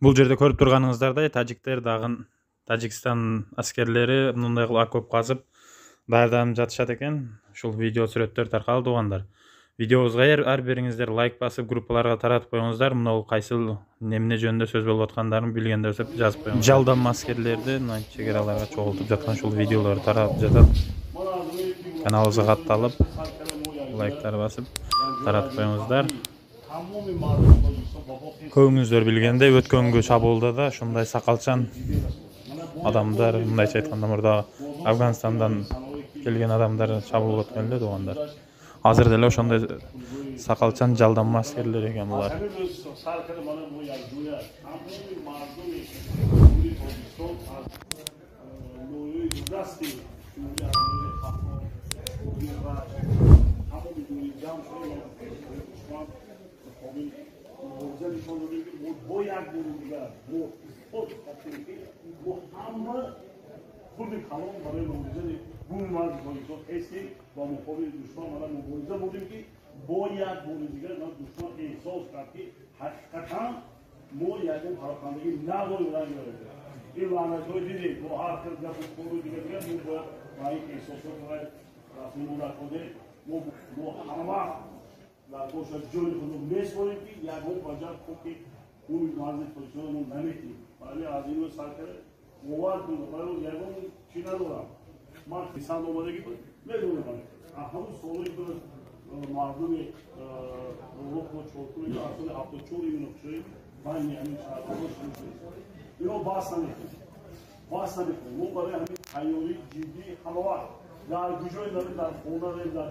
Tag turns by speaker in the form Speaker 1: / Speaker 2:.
Speaker 1: Бул жерде көрүп турганыңыздардай тажиктер дагы Тажикстан аскерлери мындай кылып окоп казып даярданып жатышат экен. Ушул видео сүрөттөр таркалды угандар. Видеобузга ар бириңиздер лайк басып, группаларга таратып коюңуздар. Мына кайсыл эмне жөнүндө сөз болуп аткандарын билгендер жазып коюңуздар. Жалдам аскерлерди мына чегераларга чогултуп жаткан ушул видеолор таралып жатат. Каналыбызга катталып, лайктар басып таратып коюңуздар. Көбүңүздөр билгендей өткөнгү чабуулда да ушундай сакалчан адамдар, мындайча айтканда мурда Афганистандан келген адамдар чабуул өткөн эле туугандар. Азыр деле ошондой сакалчан жалданма аскерлер экен булар.
Speaker 2: خود کلام برای مبارزه با مرد با اصلی با مقابل دشمن برای مبارزه بودیم که باید مبارزه‌گر ما دشمن احساس کرد که حقیقتا ما یکم پراکندگی نداریم و نداریم. این لعنت‌های دیدیم با هر کس در خود دیگه ما با این احساسات باید رسمی مراقبه ما همه در کوشش جوی خودمون می‌سپاریم که یکم وجب کنیم اون مرد پوزیشنمون نمی‌کنیم. ولی از این سرکره مواد برای یکم چی ندارم. ما انسان اومده بود میدونم. همون سوالی که مردم روح و چوتوی اصلا هفته چوری نمیشه. من یعنی شاید اینو باز نمیکنم. باز نمیکنم. ما برای همین تیاری جدی حلوه. در گوشه در خونه در